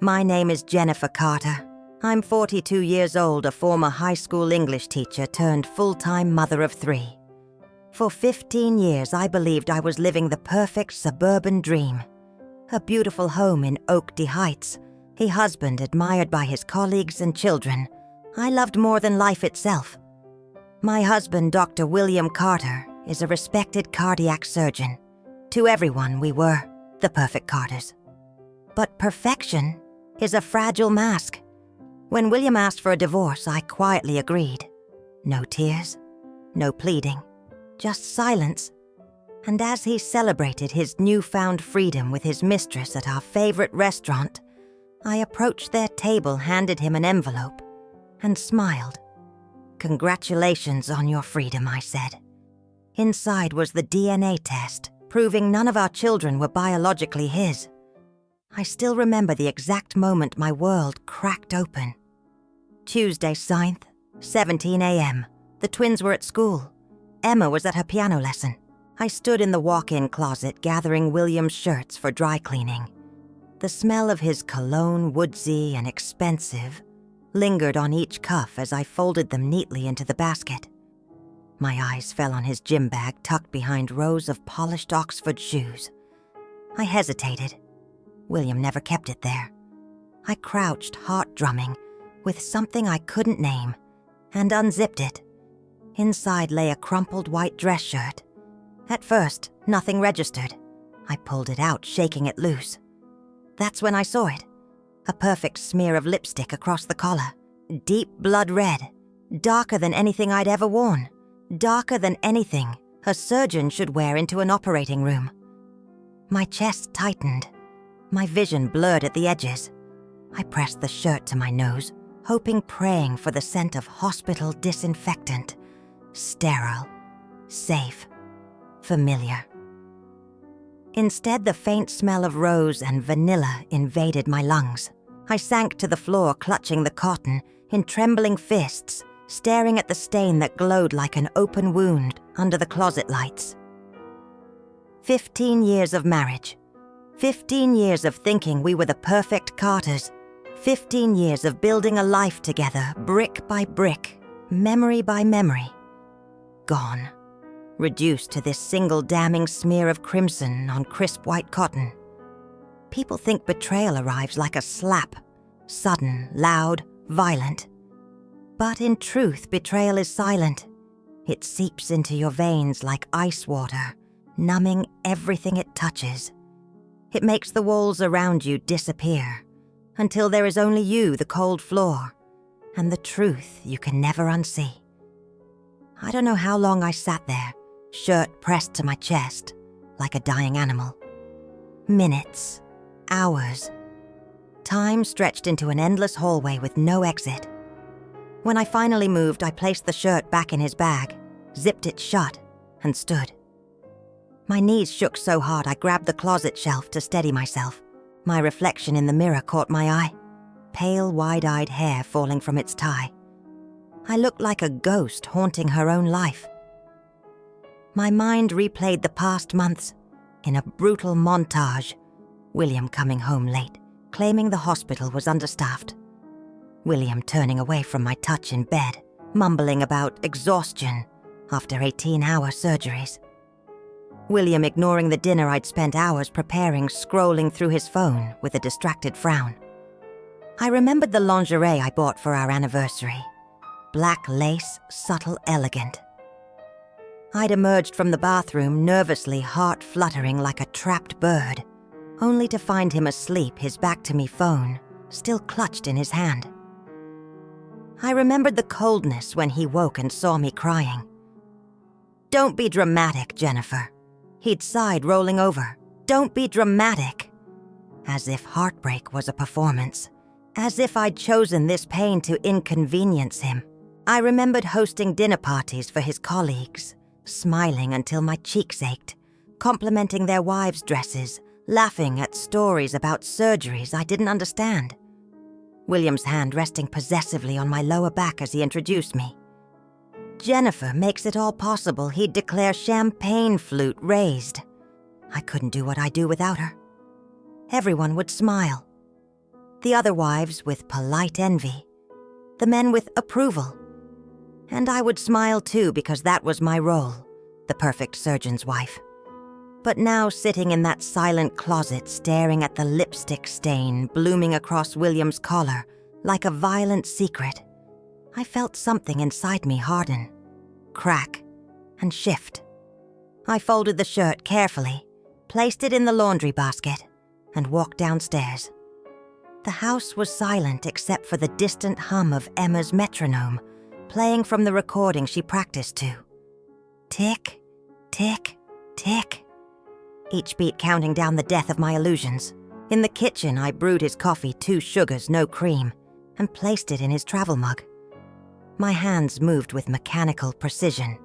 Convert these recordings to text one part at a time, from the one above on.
My name is Jennifer Carter. I'm 42 years old, a former high school English teacher turned full-time mother of 3. For 15 years, I believed I was living the perfect suburban dream. A beautiful home in Oakdale Heights, a husband admired by his colleagues and children. I loved more than life itself. My husband, Dr. William Carter, is a respected cardiac surgeon. To everyone, we were the perfect Carters. But perfection is a fragile mask. When William asked for a divorce, I quietly agreed. No tears, no pleading, just silence. And as he celebrated his newfound freedom with his mistress at our favorite restaurant, I approached their table, handed him an envelope, and smiled. "Congratulations on your freedom," I said. Inside was the DNA test, proving none of our children were biologically his. I still remember the exact moment my world cracked open. Tuesday 9th, 17 a.m. The twins were at school. Emma was at her piano lesson. I stood in the walk-in closet gathering William's shirts for dry cleaning. The smell of his cologne, woodsy and expensive, lingered on each cuff as I folded them neatly into the basket. My eyes fell on his gym bag tucked behind rows of polished Oxford shoes. I hesitated. William never kept it there. I crouched, heart drumming, with something I couldn't name, and unzipped it. Inside lay a crumpled white dress shirt. At first, nothing registered. I pulled it out, shaking it loose. That's when I saw it. A perfect smear of lipstick across the collar. Deep blood red. Darker than anything I'd ever worn. Darker than anything a surgeon should wear into an operating room. My chest tightened. My vision blurred at the edges. I pressed the shirt to my nose, hoping, praying for the scent of hospital disinfectant. Sterile. Safe. Familiar. Instead, the faint smell of rose and vanilla invaded my lungs. I sank to the floor, clutching the cotton in trembling fists, staring at the stain that glowed like an open wound under the closet lights. 15 years of marriage. 15 years of thinking we were the perfect Carters. 15 years of building a life together, brick by brick, memory by memory. Gone. Reduced to this single damning smear of crimson on crisp white cotton. People think betrayal arrives like a slap, sudden, loud, violent. But in truth, betrayal is silent. It seeps into your veins like ice water, numbing everything it touches. It makes the walls around you disappear, until there is only you, the cold floor, and the truth you can never unsee. I don't know how long I sat there, shirt pressed to my chest, like a dying animal. Minutes, hours. Time stretched into an endless hallway with no exit. When I finally moved, I placed the shirt back in his bag, zipped it shut, and stood. My knees shook so hard I grabbed the closet shelf to steady myself. My reflection in the mirror caught my eye, pale, wide-eyed hair falling from its tie. I looked like a ghost haunting her own life. My mind replayed the past months in a brutal montage. William coming home late, claiming the hospital was understaffed. William turning away from my touch in bed, mumbling about exhaustion after 18-hour surgeries. William ignoring the dinner I'd spent hours preparing, scrolling through his phone with a distracted frown. I remembered the lingerie I bought for our anniversary. Black lace, subtle, elegant. I'd emerged from the bathroom, nervously, heart fluttering like a trapped bird, only to find him asleep, his back to me, phone still clutched in his hand. I remembered the coldness when he woke and saw me crying. "Don't be dramatic, Jennifer." He'd sighed, rolling over. "Don't be dramatic." As if heartbreak was a performance. As if I'd chosen this pain to inconvenience him. I remembered hosting dinner parties for his colleagues, smiling until my cheeks ached, complimenting their wives' dresses, laughing at stories about surgeries I didn't understand. William's hand resting possessively on my lower back as he introduced me. Jennifer makes it all possible, he'd declare, champagne flute raised. I couldn't do what I do without her. Everyone would smile. the other wives with polite envy, the men with approval. And I would smile too because that was my role, the perfect surgeon's wife. But now sitting in that silent closet staring at the lipstick stain blooming across William's collar like a violent secret, I felt something inside me harden, crack, and shift. I folded the shirt carefully, placed it in the laundry basket, and walked downstairs. The house was silent except for the distant hum of Emma's metronome, playing from the recording she practiced to. Tick, tick, tick. Each beat counting down the death of my illusions. In the kitchen, I brewed his coffee 2 sugars, no cream, and placed it in his travel mug. My hands moved with mechanical precision,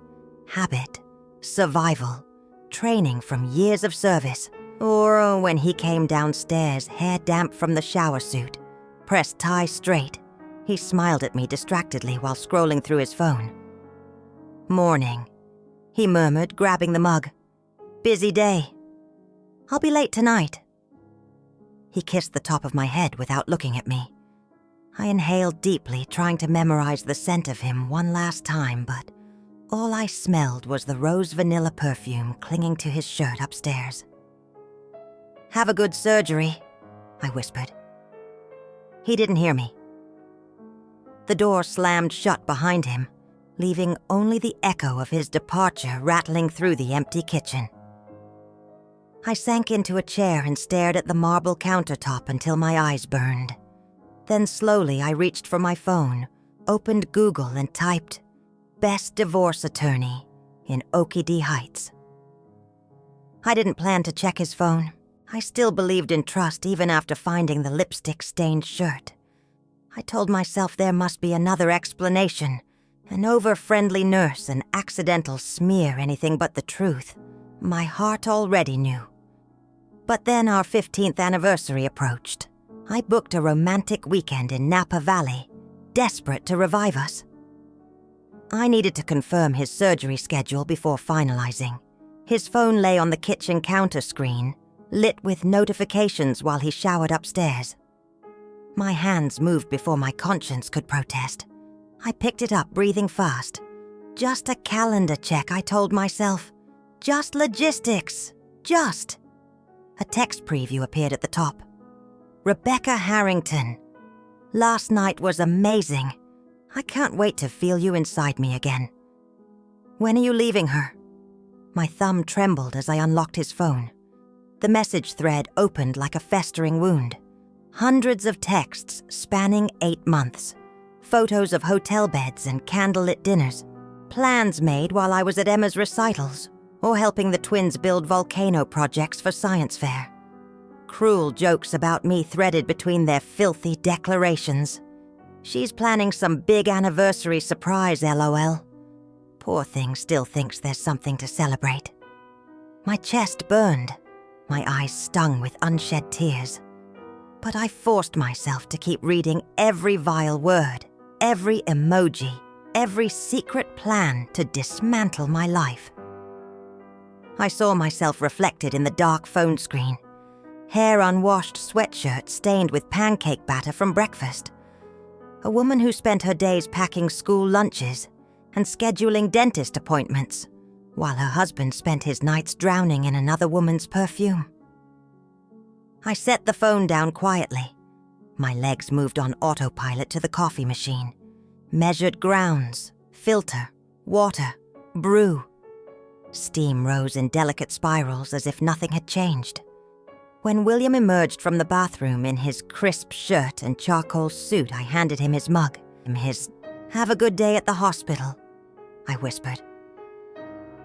habit, survival, training from years of service. Or when he came downstairs, hair damp from the shower suit, pressed tie straight, he smiled at me distractedly while scrolling through his phone. "Morning," he murmured, grabbing the mug. "Busy day. I'll be late tonight." He kissed the top of my head without looking at me. I inhaled deeply, trying to memorize the scent of him one last time, but all I smelled was the rose vanilla perfume clinging to his shirt upstairs. "Have a good surgery," I whispered. He didn't hear me. The door slammed shut behind him, leaving only the echo of his departure rattling through the empty kitchen. I sank into a chair and stared at the marble countertop until my eyes burned. Then slowly I reached for my phone, opened Google and typed, "Best divorce attorney in Oakey Heights." I didn't plan to check his phone. I still believed in trust even after finding the lipstick-stained shirt. I told myself there must be another explanation, an over-friendly nurse, an accidental smear, anything but the truth. My heart already knew. But then our 15th anniversary approached. I booked a romantic weekend in Napa Valley, desperate to revive us. I needed to confirm his surgery schedule before finalizing. His phone lay on the kitchen counter screen, lit with notifications while he showered upstairs. My hands moved before my conscience could protest. I picked it up, breathing fast. Just a calendar check, I told myself. Just logistics. Just. A text preview appeared at the top. "Rebecca Harrington. Last night was amazing. I can't wait to feel you inside me again. When are you leaving her?" My thumb trembled as I unlocked his phone. The message thread opened like a festering wound. Hundreds of texts spanning 8 months. Photos of hotel beds and candlelit dinners. Plans made while I was at Emma's recitals or helping the twins build volcano projects for science fair. Cruel jokes about me threaded between their filthy declarations. "She's planning some big anniversary surprise, LOL. Poor thing still thinks there's something to celebrate." My chest burned. My eyes stung with unshed tears. But I forced myself to keep reading every vile word, every emoji, every secret plan to dismantle my life. I saw myself reflected in the dark phone screen. Hair unwashed, sweatshirt stained with pancake batter from breakfast. A woman who spent her days packing school lunches and scheduling dentist appointments, while her husband spent his nights drowning in another woman's perfume. I set the phone down quietly. My legs moved on autopilot to the coffee machine. Measured grounds, filter, water, brew. Steam rose in delicate spirals as if nothing had changed. When William emerged from the bathroom in his crisp shirt and charcoal suit, I handed him his mug. His "Have a good day at the hospital," I whispered.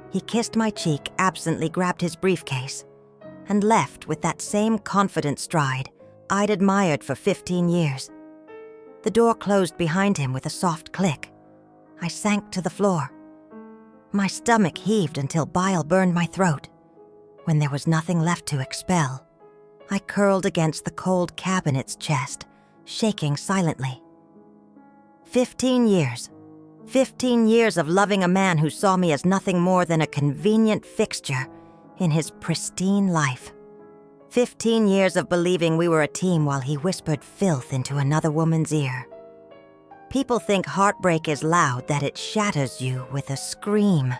He kissed my cheek, absently grabbed his briefcase, and left with that same confident stride I'd admired for 15 years. The door closed behind him with a soft click. I sank to the floor. My stomach heaved until bile burned my throat. When there was nothing left to expel, I curled against the cold cabinet's chest, shaking silently. 15 years. 15 years of loving a man who saw me as nothing more than a convenient fixture in his pristine life. 15 years of believing we were a team while he whispered filth into another woman's ear. People think heartbreak is loud, that it shatters you with a scream.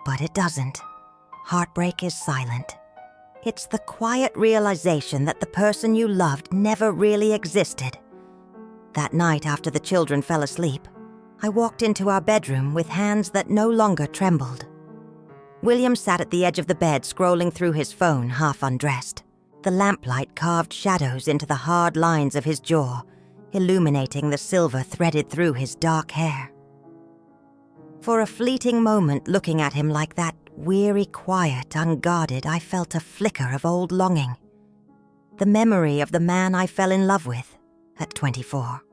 But it doesn't. Heartbreak is silent. It's the quiet realization that the person you loved never really existed. That night after the children fell asleep, I walked into our bedroom with hands that no longer trembled. William sat at the edge of the bed scrolling through his phone, half undressed. The lamplight carved shadows into the hard lines of his jaw, illuminating the silver threaded through his dark hair. For a fleeting moment, looking at him like that, weary, quiet, unguarded, I felt a flicker of old longing. The memory of the man I fell in love with at 24.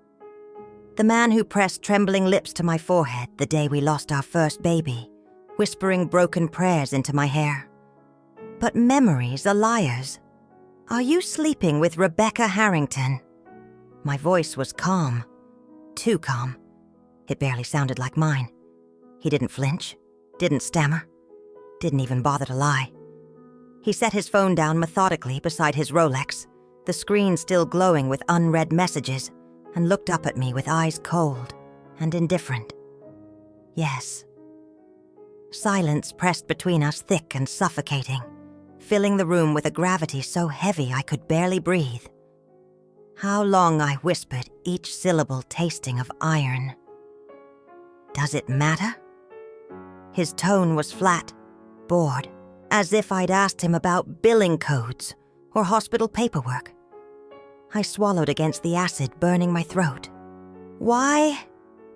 The man who pressed trembling lips to my forehead the day we lost our first baby, whispering broken prayers into my hair. But memories are liars. Are you sleeping with Rebecca Harrington? My voice was calm. Too calm. It barely sounded like mine. He didn't flinch, didn't stammer, didn't even bother to lie. He set his phone down methodically beside his Rolex, the screen still glowing with unread messages, and looked up at me with eyes cold and indifferent. Yes. Silence pressed between us, thick and suffocating, filling the room with a gravity so heavy I could barely breathe. How long I whispered, each syllable tasting of iron. Does it matter? His tone was flat, bored, as if I'd asked him about billing codes or hospital paperwork. I swallowed against the acid burning my throat. Why?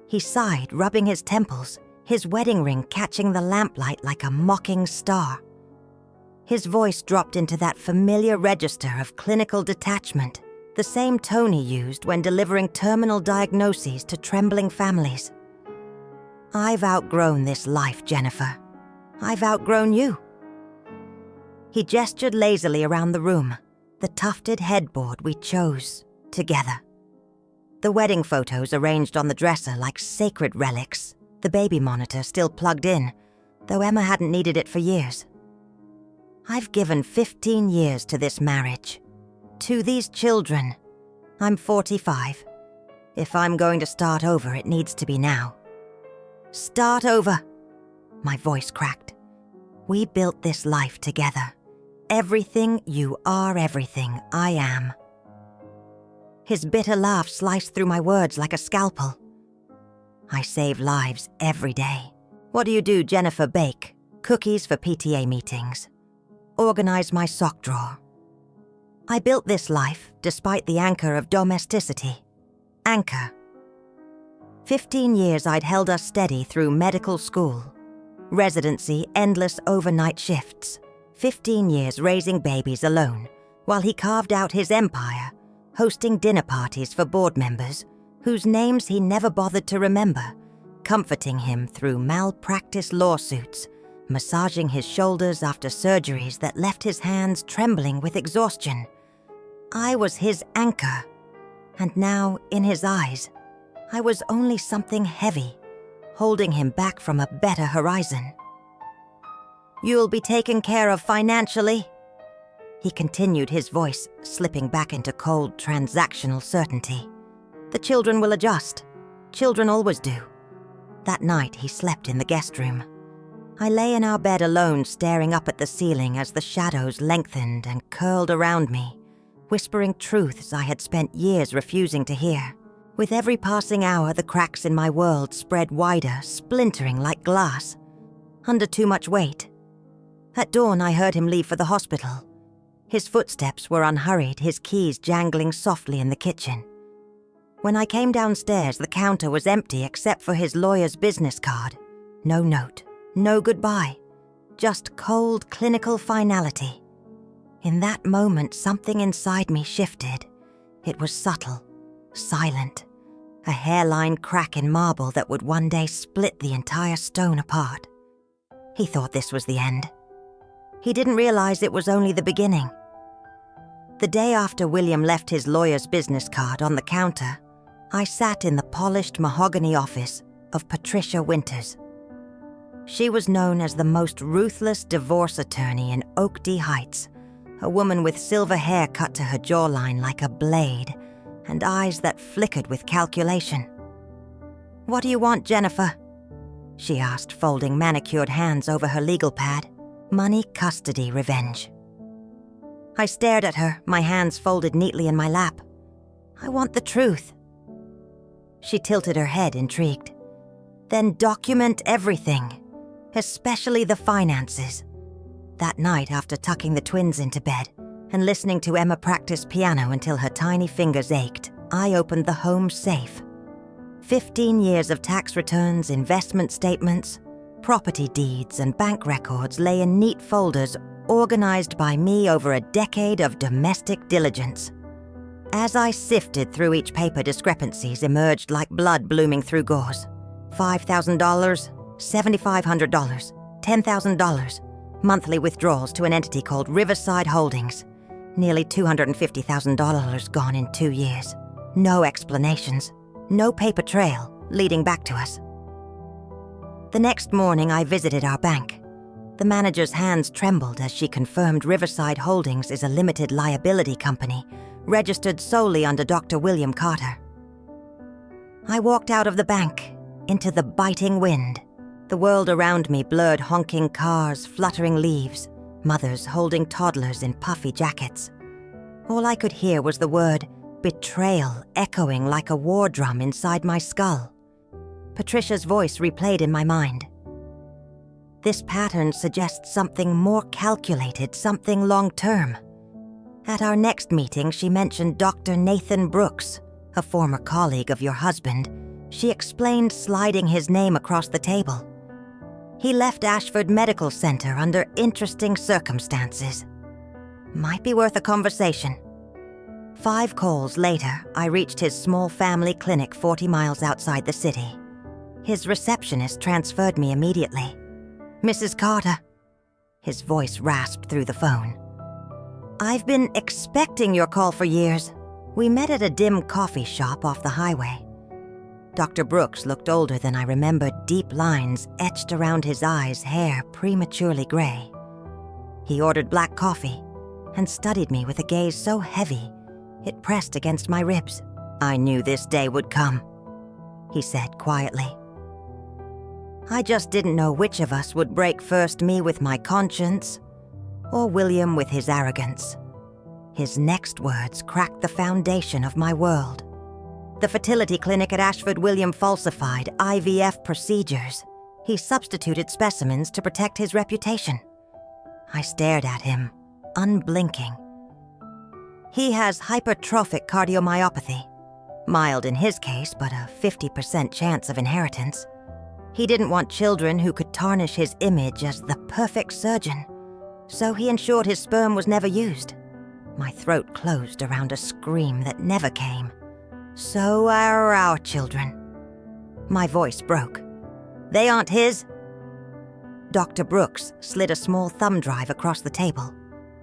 He sighed, rubbing his temples, his wedding ring catching the lamplight like a mocking star. His voice dropped into that familiar register of clinical detachment, the same tone he used when delivering terminal diagnoses to trembling families. I've outgrown this life, Jennifer. I've outgrown you. He gestured lazily around the room, the tufted headboard we chose together. The wedding photos arranged on the dresser like sacred relics, the baby monitor still plugged in, though Emma hadn't needed it for years. I've given 15 years to this marriage, to these children. I'm 45. If I'm going to start over, it needs to be now. Start over. My voice cracked. We built this life together. Everything you are, everything I am. His bitter laugh sliced through my words like a scalpel. I save lives every day. What do you do, Jennifer? Bake cookies for PTA meetings. Organize my sock drawer. I built this life despite the anchor of domesticity. Anchor. 15 years I'd held us steady through medical school, residency, endless overnight shifts. 15 years raising babies alone, while he carved out his empire, hosting dinner parties for board members, whose names he never bothered to remember, comforting him through malpractice lawsuits, massaging his shoulders after surgeries that left his hands trembling with exhaustion. I was his anchor, and now, in his eyes, I was only something heavy, holding him back from a better horizon. You'll be taken care of financially, he continued, his voice slipping back into cold, transactional certainty. The children will adjust. Children always do. That night, he slept in the guest room. I lay in our bed alone, staring up at the ceiling as the shadows lengthened and curled around me, whispering truths I had spent years refusing to hear. With every passing hour, the cracks in my world spread wider, splintering like glass. Under too much weight. At dawn, I heard him leave for the hospital. His footsteps were unhurried, his keys jangling softly in the kitchen. When I came downstairs, the counter was empty except for his lawyer's business card. No note, no goodbye, just cold clinical finality. In that moment, something inside me shifted. It was subtle, silent, a hairline crack in marble that would one day split the entire stone apart. He thought this was the end. He didn't realize it was only the beginning. The day after William left his lawyer's business card on the counter, I sat in the polished mahogany office of Patricia Winters. She was known as the most ruthless divorce attorney in Oakdale Heights, a woman with silver hair cut to her jawline like a blade, and eyes that flickered with calculation. "What do you want, Jennifer?" she asked, folding manicured hands over her legal pad. "Money, custody, revenge." I stared at her, my hands folded neatly in my lap. "I want the truth." She tilted her head, intrigued. "Then document everything, especially the finances." That night, after tucking the twins into bed and listening to Emma practice piano until her tiny fingers ached, I opened the home safe. 15 years of tax returns, investment statements, property deeds, and bank records lay in neat folders organized by me over a decade of domestic diligence. As I sifted through each paper, discrepancies emerged like blood blooming through gauze. $5,000, $7,500, $10,000, monthly withdrawals to an entity called Riverside Holdings. Nearly $250,000 gone in 2 years. No explanations, no paper trail leading back to us. The next morning, I visited our bank. The manager's hands trembled as she confirmed Riverside Holdings is a limited liability company registered solely under Dr. William Carter. I walked out of the bank, into the biting wind. The world around me blurred honking cars, fluttering leaves, mothers holding toddlers in puffy jackets. All I could hear was the word betrayal echoing like a war drum inside my skull. Patricia's voice replayed in my mind. "This pattern suggests something more calculated, something long-term." At our next meeting, she mentioned Dr. Nathan Brooks, a former colleague of your husband. She explained sliding his name across the table. He left Ashford Medical Center under interesting circumstances. Might be worth a conversation. 5 calls later, I reached his small family clinic 40 miles outside the city. His receptionist transferred me immediately. "Mrs. Carter." His voice rasped through the phone. "I've been expecting your call for years. We met at a dim coffee shop off the highway." Dr. Brooks looked older than I remembered, deep lines etched around his eyes, hair prematurely gray. He ordered black coffee and studied me with a gaze so heavy it pressed against my ribs. "I knew this day would come," he said quietly. I just didn't know which of us would break first, me with my conscience or William with his arrogance. His next words cracked the foundation of my world. The fertility clinic at Ashford William falsified IVF procedures. He substituted specimens to protect his reputation. I stared at him, unblinking. "He has hypertrophic cardiomyopathy. Mild in his case, but a 50% chance of inheritance. He didn't want children who could tarnish his image as the perfect surgeon, so he ensured his sperm was never used." My throat closed around a scream that never came. "So are our children." My voice broke. "They aren't his." Dr. Brooks slid a small thumb drive across the table.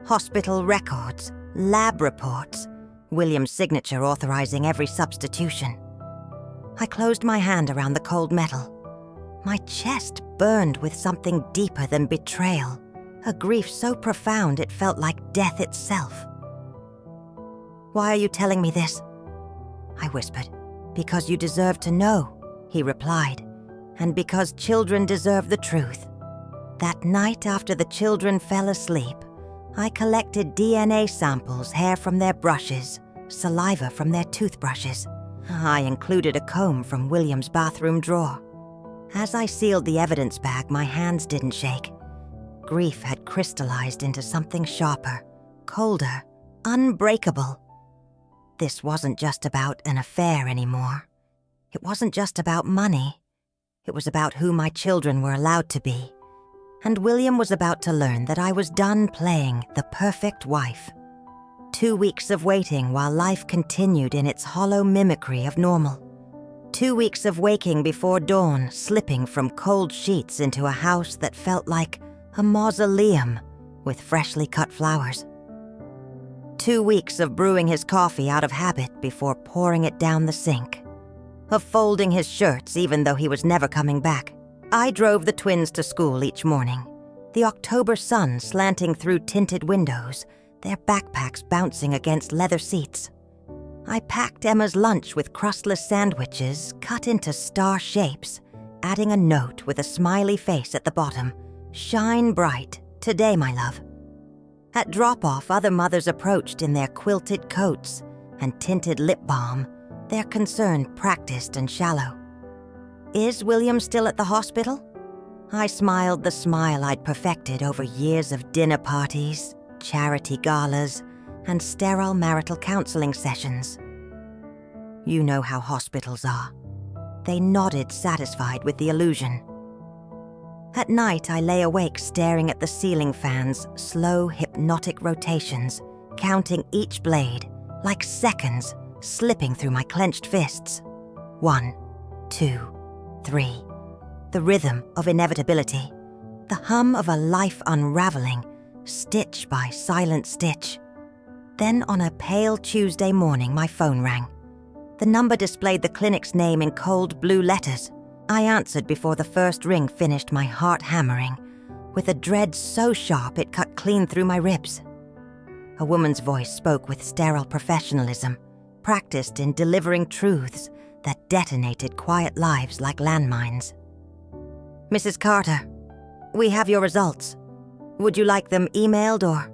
Hospital records, lab reports, William's signature authorizing every substitution. I closed my hand around the cold metal. My chest burned with something deeper than betrayal, a grief so profound it felt like death itself. "Why are you telling me this?" I whispered. "Because you deserve to know," he replied, "and because children deserve the truth." That night after the children fell asleep, I collected DNA samples, hair from their brushes, saliva from their toothbrushes. I included a comb from William's bathroom drawer. As I sealed the evidence bag, my hands didn't shake. Grief had crystallized into something sharper, colder, unbreakable. This wasn't just about an affair anymore. It wasn't just about money. It was about who my children were allowed to be. And William was about to learn that I was done playing the perfect wife. 2 weeks of waiting while life continued in its hollow mimicry of normal. 2 weeks of waking before dawn, slipping from cold sheets into a house that felt like a mausoleum with freshly cut flowers. 2 weeks of brewing his coffee out of habit before pouring it down the sink. Of folding his shirts even though he was never coming back. I drove the twins to school each morning, the October sun slanting through tinted windows, their backpacks bouncing against leather seats. I packed Emma's lunch with crustless sandwiches cut into star shapes, adding a note with a smiley face at the bottom. "Shine bright, today, my love." At drop-off, other mothers approached in their quilted coats and tinted lip balm, their concern practiced and shallow. "Is William still at the hospital?" I smiled the smile I'd perfected over years of dinner parties, charity galas, and sterile marital counseling sessions. "You know how hospitals are." They nodded, satisfied with the illusion. At night, I lay awake staring at the ceiling fan's slow, hypnotic rotations, counting each blade, like seconds, slipping through my clenched fists. 1, 2, 3. The rhythm of inevitability. The hum of a life unraveling, stitch by silent stitch. Then on a pale Tuesday morning, my phone rang. The number displayed the clinic's name in cold blue letters. I answered before the first ring finished my heart hammering, with a dread so sharp it cut clean through my ribs. A woman's voice spoke with sterile professionalism, practiced in delivering truths that detonated quiet lives like landmines. "Mrs. Carter, we have your results. Would you like them emailed or?"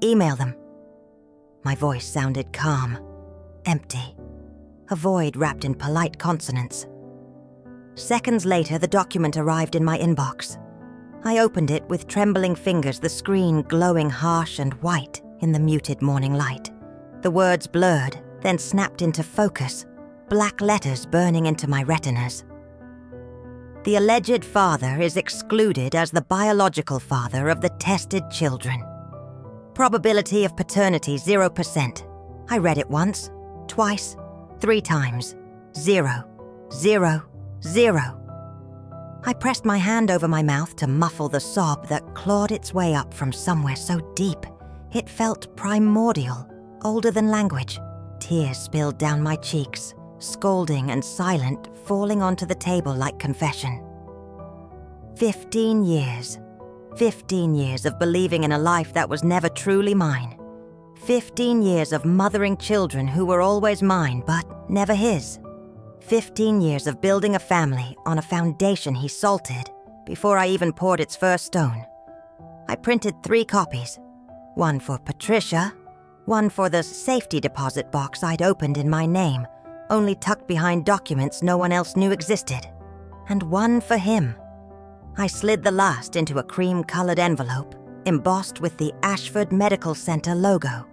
"Email them." My voice sounded calm, empty, a void wrapped in polite consonants. Seconds later, the document arrived in my inbox. I opened it with trembling fingers, the screen glowing harsh and white in the muted morning light. The words blurred, then snapped into focus, black letters burning into my retinas. "The alleged father is excluded as the biological father of the tested children. Probability of paternity 0%. I read it once, twice, 3 times. 0, 0, 0. I pressed my hand over my mouth to muffle the sob that clawed its way up from somewhere so deep. It felt primordial, older than language. Tears spilled down my cheeks, scolding and silent, falling onto the table like confession. 15 years. 15 years of believing in a life that was never truly mine. 15 years of mothering children who were always mine, but never his. 15 years of building a family on a foundation he salted before I even poured its first stone. I printed 3 copies. One for Patricia, one for the safety deposit box I'd opened in my name, only tucked behind documents no one else knew existed, and one for him. I slid the last into a cream-colored envelope, embossed with the Ashford Medical Center logo,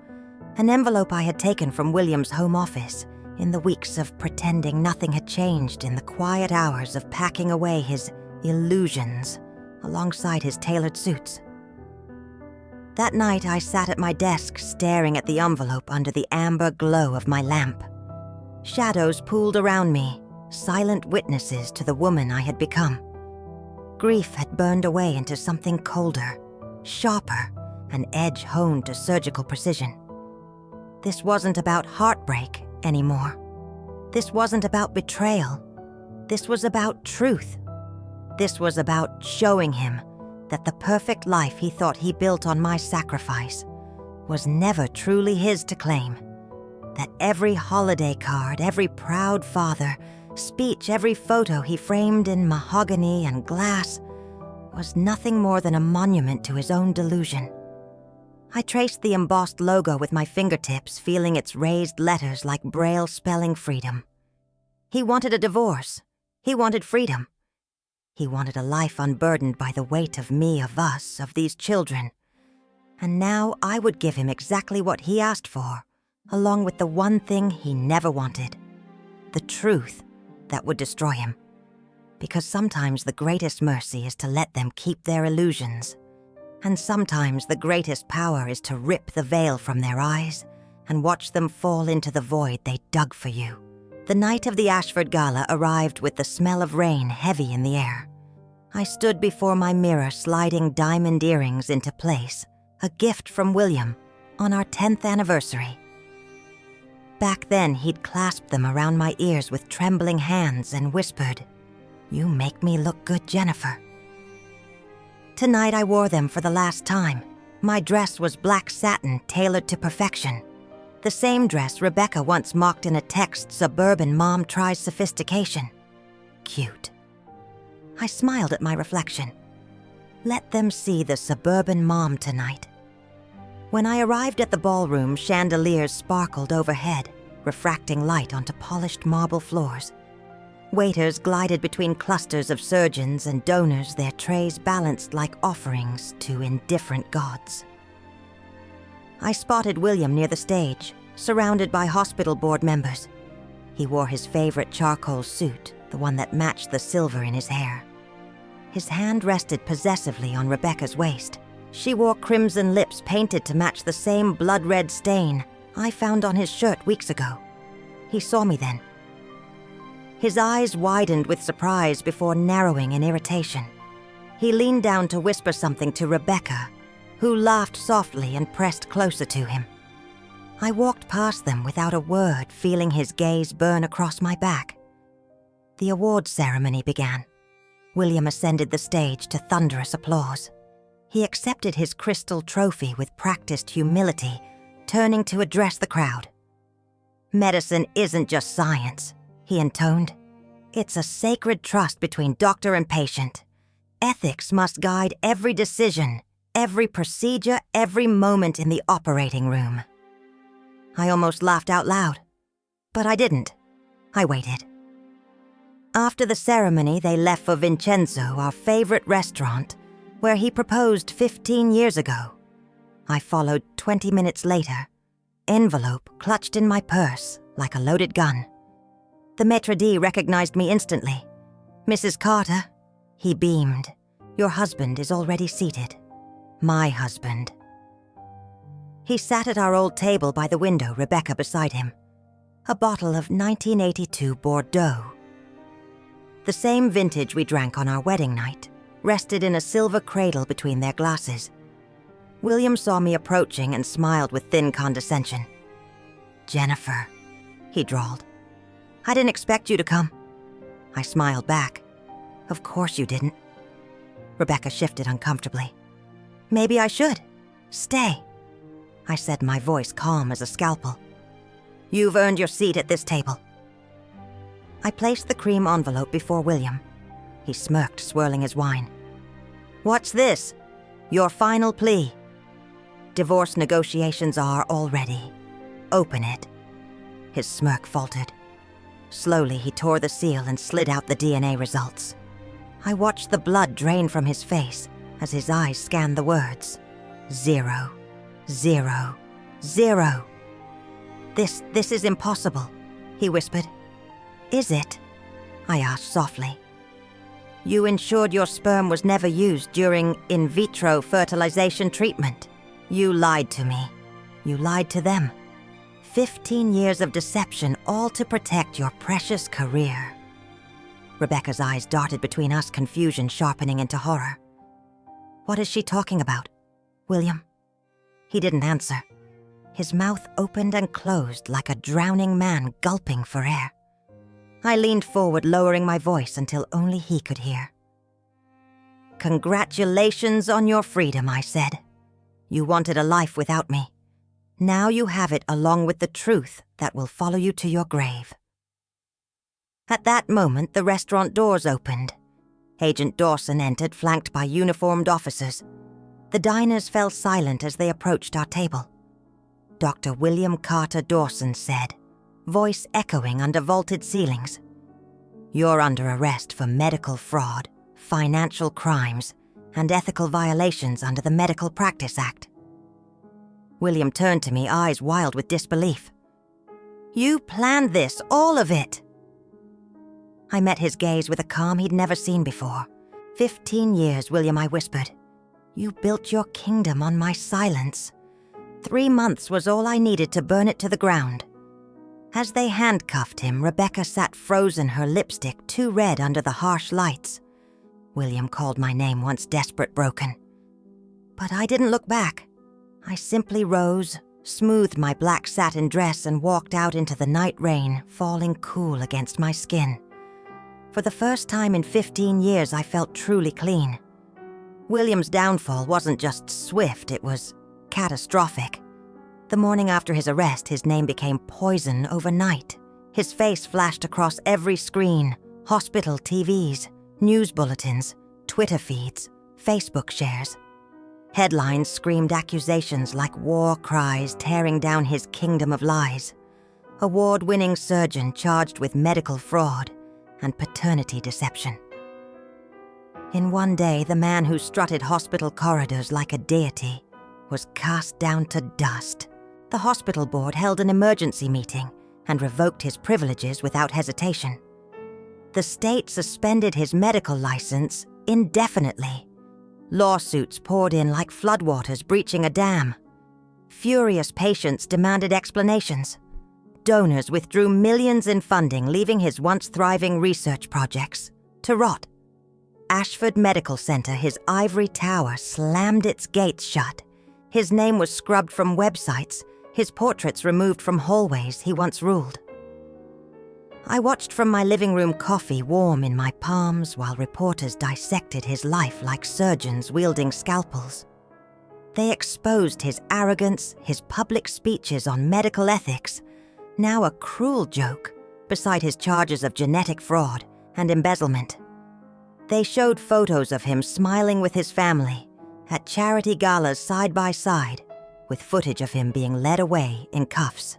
an envelope I had taken from William's home office in the weeks of pretending nothing had changed in the quiet hours of packing away his illusions alongside his tailored suits. That night, I sat at my desk staring at the envelope under the amber glow of my lamp. Shadows pooled around me, silent witnesses to the woman I had become. Grief had burned away into something colder, sharper, an edge honed to surgical precision. This wasn't about heartbreak anymore. This wasn't about betrayal. This was about truth. This was about showing him that the perfect life he thought he built on my sacrifice was never truly his to claim. That every holiday card, every proud father, speech, every photo he framed in mahogany and glass was nothing more than a monument to his own delusion. I traced the embossed logo with my fingertips, feeling its raised letters like Braille spelling freedom. He wanted a divorce. He wanted freedom. He wanted a life unburdened by the weight of me, of us, of these children. And now I would give him exactly what he asked for, along with the one thing he never wanted, the truth that would destroy him. Because sometimes the greatest mercy is to let them keep their illusions. And sometimes the greatest power is to rip the veil from their eyes and watch them fall into the void they dug for you. The night of the Ashford Gala arrived with the smell of rain heavy in the air. I stood before my mirror sliding diamond earrings into place, a gift from William, on our 10th anniversary. Back then, he'd clasped them around my ears with trembling hands and whispered, "You make me look good, Jennifer." Tonight I wore them for the last time, My dress was black satin tailored to perfection. The same dress Rebecca once mocked in a text suburban mom tries sophistication. Cute. I smiled at my reflection. Let them see the suburban mom tonight. When I arrived at the ballroom, chandeliers sparkled overhead, refracting light onto polished marble floors. Waiters glided between clusters of surgeons and donors, their trays balanced like offerings to indifferent gods. I spotted William near the stage, surrounded by hospital board members. He wore his favorite charcoal suit, the one that matched the silver in his hair. His hand rested possessively on Rebecca's waist. She wore crimson lips painted to match the same blood-red stain I found on his shirt weeks ago. He saw me then. His eyes widened with surprise before narrowing in irritation. He leaned down to whisper something to Rebecca, who laughed softly and pressed closer to him. I walked past them without a word, feeling his gaze burn across my back. The awards ceremony began. William ascended the stage to thunderous applause. He accepted his crystal trophy with practiced humility, turning to address the crowd. "Medicine isn't just science," he intoned. "It's a sacred trust between doctor and patient. Ethics must guide every decision, every procedure, every moment in the operating room." I almost laughed out loud, but I didn't. I waited. After the ceremony, they left for Vincenzo, our favorite restaurant, where he proposed 15 years ago. I followed 20 minutes later, envelope clutched in my purse like a loaded gun. The maître d' recognized me instantly. "Mrs. Carter," he beamed, "your husband is already seated." My husband. He sat at our old table by the window, Rebecca beside him. A bottle of 1982 Bordeaux. The same vintage we drank on our wedding night rested in a silver cradle between their glasses. William saw me approaching and smiled with thin condescension. "Jennifer," he drawled. "I didn't expect you to come." I smiled back. "Of course you didn't." Rebecca shifted uncomfortably. "Maybe I should. Stay," I said, my voice calm as a scalpel. "You've earned your seat at this table." I placed the cream envelope before William. He smirked, swirling his wine. "What's this? Your final plea. Divorce negotiations are all ready. Open it." His smirk faltered. Slowly, he tore the seal and slid out the DNA results. I watched the blood drain from his face as his eyes scanned the words. 0, 0, 0. This is impossible," he whispered. "Is it?" I asked softly. "You ensured your sperm was never used during in vitro fertilization treatment. You lied to me. You lied to them. 15 years of deception, all to protect your precious career." Rebecca's eyes darted between us, confusion sharpening into horror. "What is she talking about, William?" He didn't answer. His mouth opened and closed like a drowning man gulping for air. I leaned forward, lowering my voice until only he could hear. "Congratulations on your freedom," I said. "You wanted a life without me. Now you have it, along with the truth that will follow you to your grave." At that moment, the restaurant doors opened. Agent Dawson entered, flanked by uniformed officers. The diners fell silent as they approached our table. Dr. William Carter Dawson said, voice echoing under vaulted ceilings, "You're under arrest for medical fraud, financial crimes, and ethical violations under the Medical Practice Act." William turned to me, eyes wild with disbelief. "You planned this, all of it!" I met his gaze with a calm he'd never seen before. 15 years, William, I whispered. "You built your kingdom on my silence. 3 months was all I needed to burn it to the ground." As they handcuffed him, Rebecca sat frozen, her lipstick too red under the harsh lights. William called my name once desperate broken. But I didn't look back. I simply rose, smoothed my black satin dress, and walked out into the night rain, falling cool against my skin. For the first time in 15 years, I felt truly clean. William's downfall wasn't just swift, it was catastrophic. The morning after his arrest, his name became poison overnight. His face flashed across every screen, hospital TVs, news bulletins, Twitter feeds, Facebook shares. Headlines screamed accusations like war cries tearing down his kingdom of lies. Award-winning surgeon charged with medical fraud and paternity deception. In one day, the man who strutted hospital corridors like a deity was cast down to dust. The hospital board held an emergency meeting and revoked his privileges without hesitation. The state suspended his medical license indefinitely. Lawsuits poured in like floodwaters breaching a dam. Furious patients demanded explanations. Donors withdrew millions in funding, leaving his once thriving research projects to rot. Ashford Medical Center, his ivory tower, slammed its gates shut. His name was scrubbed from websites, his portraits removed from hallways he once ruled. I watched from my living room coffee warm in my palms while reporters dissected his life like surgeons wielding scalpels. They exposed his arrogance, his public speeches on medical ethics, now a cruel joke beside his charges of genetic fraud and embezzlement. They showed photos of him smiling with his family at charity galas side by side, with footage of him being led away in cuffs.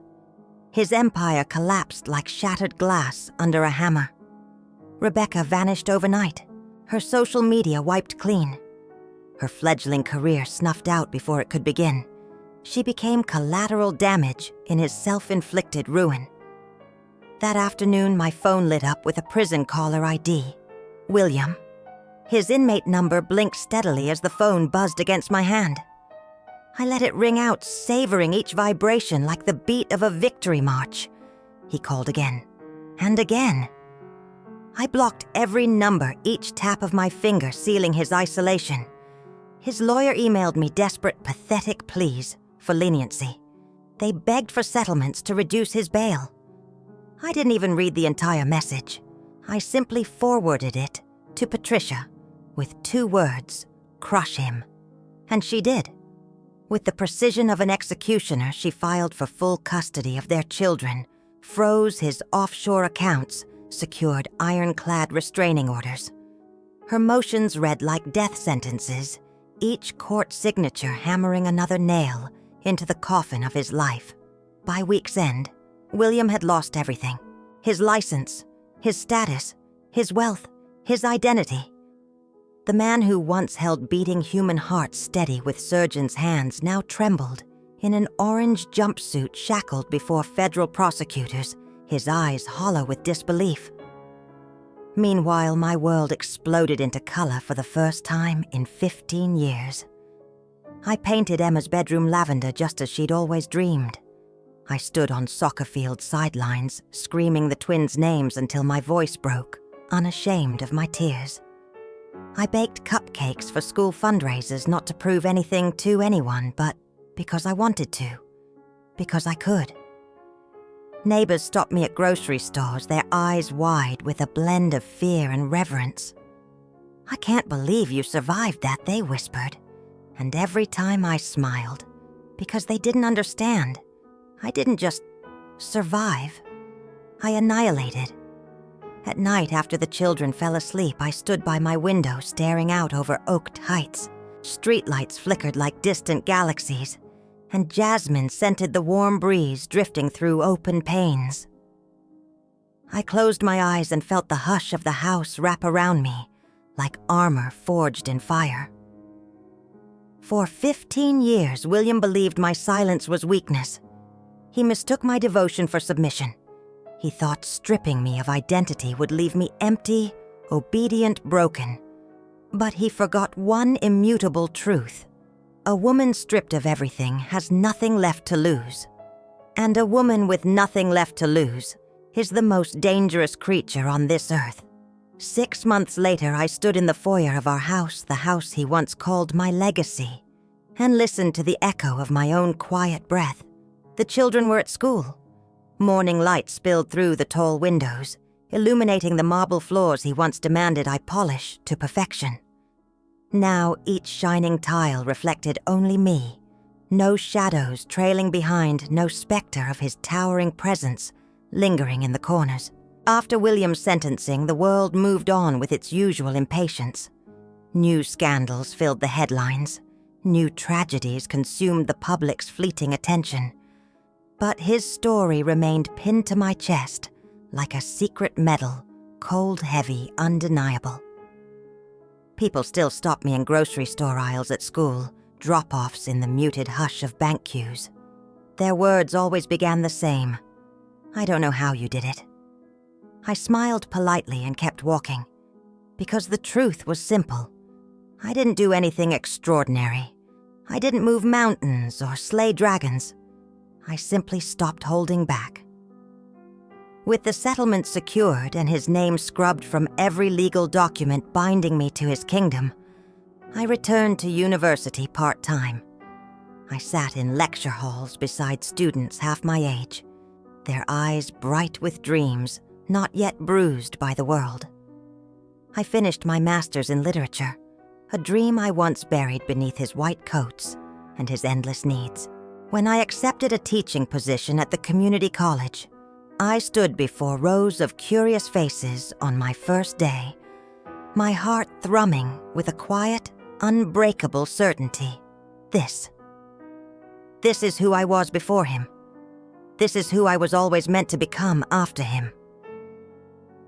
His empire collapsed like shattered glass under a hammer. Rebecca vanished overnight, her social media wiped clean. Her fledgling career snuffed out before it could begin. She became collateral damage in his self-inflicted ruin. That afternoon, my phone lit up with a prison caller ID, William. His inmate number blinked steadily as the phone buzzed against my hand. I let it ring out, savoring each vibration like the beat of a victory march. He called again, and again. I blocked every number, each tap of my finger sealing his isolation. His lawyer emailed me desperate, pathetic pleas for leniency. They begged for settlements to reduce his bail. I didn't even read the entire message. I simply forwarded it to Patricia with 2 words, crush him. And she did. With the precision of an executioner, she filed for full custody of their children, froze his offshore accounts, secured ironclad restraining orders. Her motions read like death sentences, each court signature hammering another nail into the coffin of his life. By week's end, William had lost everything. His license, his status, his wealth, his identity. The man who once held beating human hearts steady with surgeons' hands now trembled in an orange jumpsuit shackled before federal prosecutors, his eyes hollow with disbelief. Meanwhile, my world exploded into color for the first time in 15 years. I painted Emma's bedroom lavender just as she'd always dreamed. I stood on soccer field sidelines, screaming the twins' names until my voice broke, unashamed of my tears. I baked cupcakes for school fundraisers, not to prove anything to anyone, but because I wanted to, because I could. Neighbors stopped me at grocery stores, their eyes wide with a blend of fear and reverence. "I can't believe you survived that," they whispered. And every time I smiled, because they didn't understand. I didn't just survive. I annihilated. At night, after the children fell asleep, I stood by my window staring out over oaked heights. Streetlights flickered like distant galaxies, and jasmine scented the warm breeze drifting through open panes. I closed my eyes and felt the hush of the house wrap around me, like armor forged in fire. For 15 years, William believed my silence was weakness. He mistook my devotion for submission. He thought stripping me of identity would leave me empty, obedient, broken. But he forgot one immutable truth. A woman stripped of everything has nothing left to lose. And a woman with nothing left to lose is the most dangerous creature on this earth. 6 months later, I stood in the foyer of our house, the house he once called my legacy, and listened to the echo of my own quiet breath. The children were at school. Morning light spilled through the tall windows, illuminating the marble floors he once demanded I polish to perfection. Now each shining tile reflected only me. No shadows trailing behind, no specter of his towering presence lingering in the corners. After William's sentencing, the world moved on with its usual impatience. New scandals filled the headlines. New tragedies consumed the public's fleeting attention. But his story remained pinned to my chest like a secret medal, cold, heavy, undeniable. People still stop me in grocery store aisles at school, drop-offs in the muted hush of bank queues. Their words always began the same. "I don't know how you did it." I smiled politely and kept walking, because the truth was simple. I didn't do anything extraordinary. I didn't move mountains or slay dragons. I simply stopped holding back. With the settlement secured and his name scrubbed from every legal document binding me to his kingdom, I returned to university part-time. I sat in lecture halls beside students half my age, their eyes bright with dreams, not yet bruised by the world. I finished my master's in literature, a dream I once buried beneath his white coats and his endless needs. When I accepted a teaching position at the community college, I stood before rows of curious faces on my first day, my heart thrumming with a quiet, unbreakable certainty. This is who I was before him. This is who I was always meant to become after him.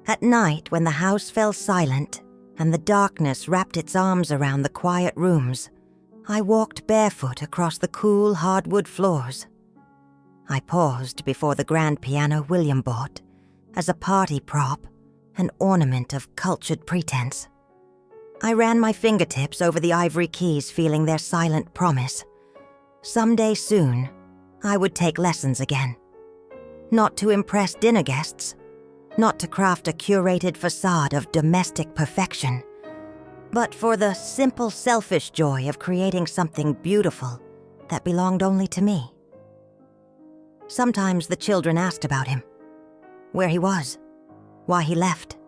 At night, when the house fell silent and the darkness wrapped its arms around the quiet rooms, I walked barefoot across the cool hardwood floors. I paused before the grand piano William bought, as a party prop, an ornament of cultured pretense. I ran my fingertips over the ivory keys, feeling their silent promise. Someday soon, I would take lessons again. Not to impress dinner guests, not to craft a curated facade of domestic perfection, but for the simple, selfish joy of creating something beautiful that belonged only to me. Sometimes the children asked about him, where he was, why he left,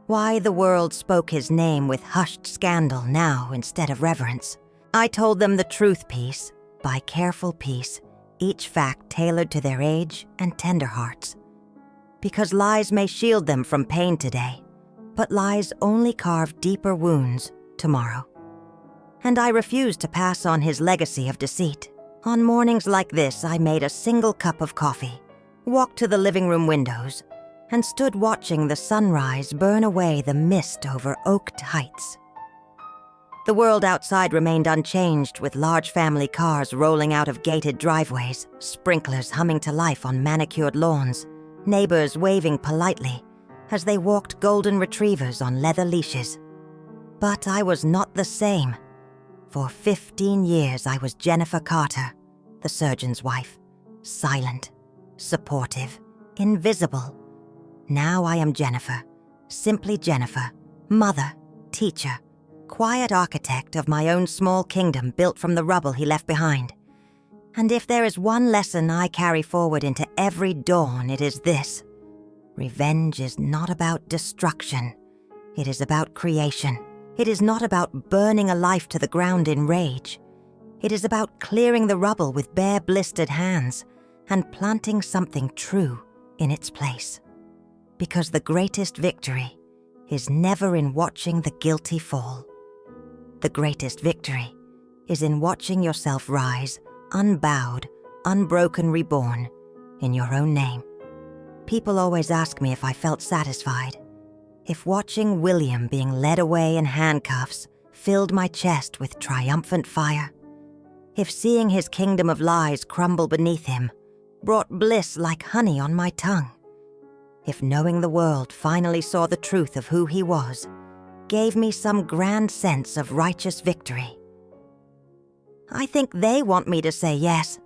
why the world spoke his name with hushed scandal now instead of reverence. I told them the truth piece by careful piece, each fact tailored to their age and tender hearts. Because lies may shield them from pain today, but lies only carve deeper wounds tomorrow. And I refused to pass on his legacy of deceit. On mornings like this, I made a single cup of coffee, walked to the living room windows, and stood watching the sunrise burn away the mist over oaked heights. The world outside remained unchanged, with large family cars rolling out of gated driveways, sprinklers humming to life on manicured lawns, neighbors waving politely as they walked golden retrievers on leather leashes. But I was not the same. For 15 years, I was Jennifer Carter, the surgeon's wife, silent, supportive, invisible. Now I am Jennifer, simply Jennifer, mother, teacher, quiet architect of my own small kingdom built from the rubble he left behind. And if there is one lesson I carry forward into every dawn, it is this: revenge is not about destruction. It is about creation. It is not about burning a life to the ground in rage. It is about clearing the rubble with bare, blistered hands and planting something true in its place. Because the greatest victory is never in watching the guilty fall. The greatest victory is in watching yourself rise, unbowed, unbroken, reborn, in your own name. People always ask me if I felt satisfied. If watching William being led away in handcuffs filled my chest with triumphant fire. If seeing his kingdom of lies crumble beneath him brought bliss like honey on my tongue. If knowing the world finally saw the truth of who he was, gave me some grand sense of righteous victory. I think they want me to say yes.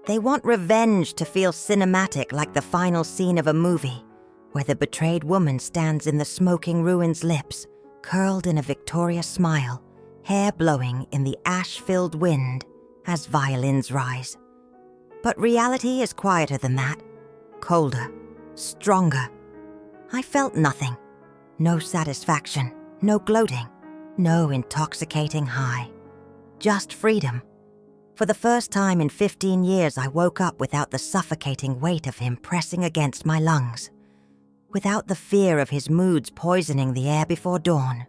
They want revenge to feel cinematic, like the final scene of a movie, where the betrayed woman stands in the smoking ruin's lips, curled in a victorious smile, hair blowing in the ash-filled wind as violins rise. But reality is quieter than that, colder, stronger. I felt nothing, no satisfaction, no gloating. No intoxicating high. Just freedom. For the first time in 15 years, I woke up without the suffocating weight of him pressing against my lungs. Without the fear of his moods poisoning the air before dawn.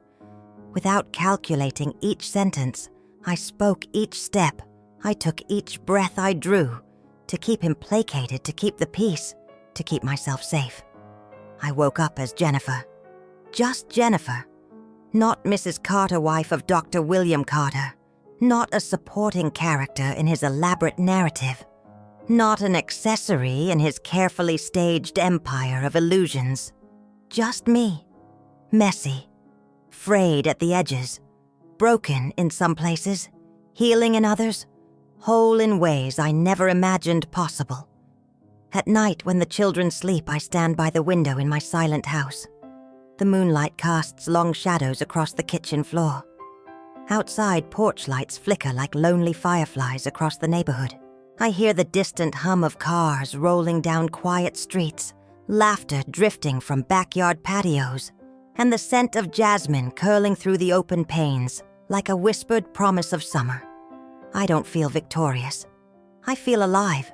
Without calculating each sentence, I spoke each step, I took each breath I drew, to keep him placated, to keep the peace, to keep myself safe. I woke up as Jennifer. Just Jennifer. Not Mrs. Carter, wife of Dr. William Carter. Not a supporting character in his elaborate narrative. Not an accessory in his carefully staged empire of illusions. Just me. Messy. Frayed at the edges. Broken in some places. Healing in others. Whole in ways I never imagined possible. At night, when the children sleep, I stand by the window in my silent house. The moonlight casts long shadows across the kitchen floor. Outside, porch lights flicker like lonely fireflies across the neighborhood. I hear the distant hum of cars rolling down quiet streets, laughter drifting from backyard patios, and the scent of jasmine curling through the open panes like a whispered promise of summer. I don't feel victorious. I feel alive.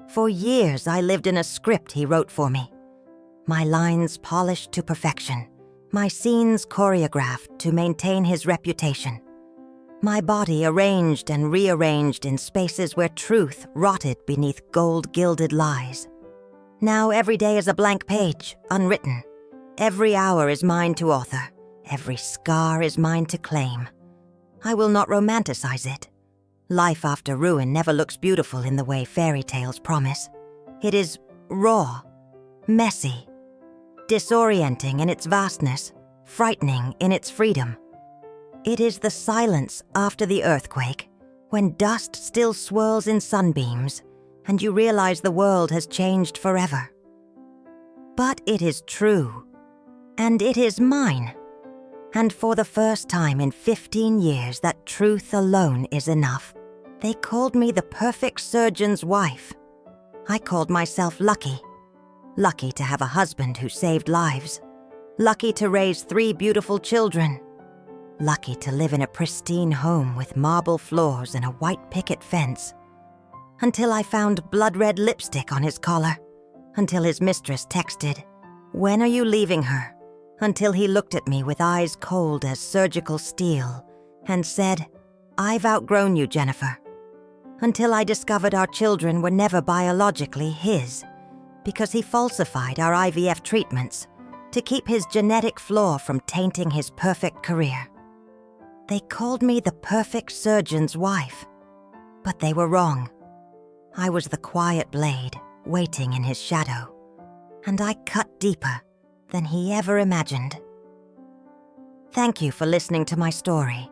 For years, I lived in a script he wrote for me. My lines polished to perfection. My scenes choreographed to maintain his reputation. My body arranged and rearranged in spaces where truth rotted beneath gold-gilded lies. Now every day is a blank page, unwritten. Every hour is mine to author. Every scar is mine to claim. I will not romanticize it. Life after ruin never looks beautiful in the way fairy tales promise. It is raw, messy, disorienting in its vastness, frightening in its freedom. It is the silence after the earthquake, when dust still swirls in sunbeams, and you realize the world has changed forever. But it is true, and it is mine. And for the first time in 15 years, that truth alone is enough. They called me the perfect surgeon's wife. I called myself lucky. Lucky to have a husband who saved lives. Lucky to raise 3 beautiful children. Lucky to live in a pristine home with marble floors and a white picket fence. Until I found blood-red lipstick on his collar. Until his mistress texted, "When are you leaving her?" Until he looked at me with eyes cold as surgical steel and said, "I've outgrown you, Jennifer." Until I discovered our children were never biologically his, because he falsified our IVF treatments to keep his genetic flaw from tainting his perfect career. They called me the perfect surgeon's wife, but they were wrong. I was the quiet blade waiting in his shadow, and I cut deeper than he ever imagined. Thank you for listening to my story.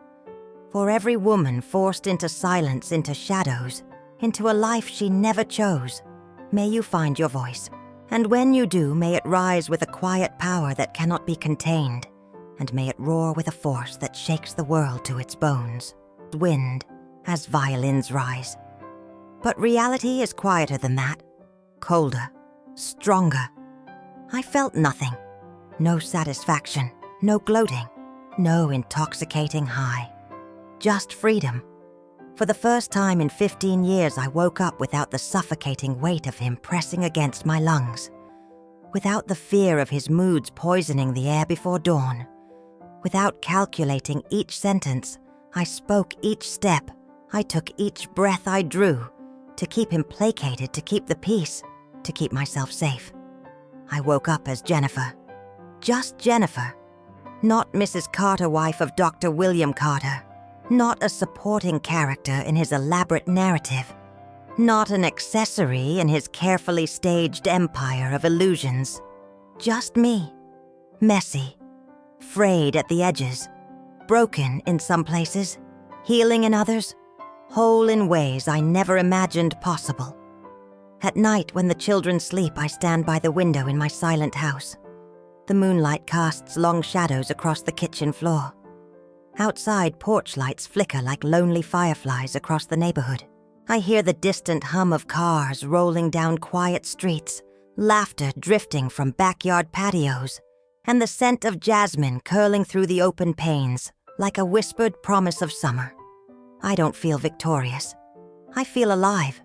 For every woman forced into silence, into shadows, into a life she never chose, may you find your voice. And when you do, may it rise with a quiet power that cannot be contained, and may it roar with a force that shakes the world to its bones. Wind as violins rise. But reality is quieter than that, colder, stronger. I felt nothing. No satisfaction, no gloating, no intoxicating high. Just freedom. For the first time in 15 years, I woke up without the suffocating weight of him pressing against my lungs. Without the fear of his moods poisoning the air before dawn. Without calculating each sentence, I spoke each step, I took each breath I drew, to keep him placated, to keep the peace, to keep myself safe. I woke up as Jennifer. Just Jennifer. Not Mrs. Carter, wife of Dr. William Carter. Not a supporting character in his elaborate narrative. Not an accessory in his carefully staged empire of illusions. Just me. Messy. Frayed at the edges. Broken in some places. Healing in others. Whole in ways I never imagined possible. At night, when the children sleep, I stand by the window in my silent house. The moonlight casts long shadows across the kitchen floor. Outside, porch lights flicker like lonely fireflies across the neighborhood. I hear the distant hum of cars rolling down quiet streets, laughter drifting from backyard patios, and the scent of jasmine curling through the open panes like a whispered promise of summer. I don't feel victorious. I feel alive.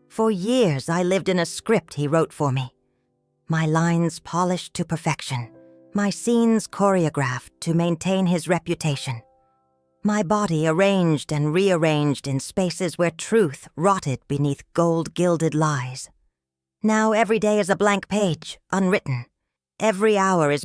For years, I lived in a script he wrote for me. My lines polished to perfection. My scenes choreographed to maintain his reputation. My body arranged and rearranged in spaces where truth rotted beneath gold-gilded lies. Now every day is a blank page, unwritten. Every hour is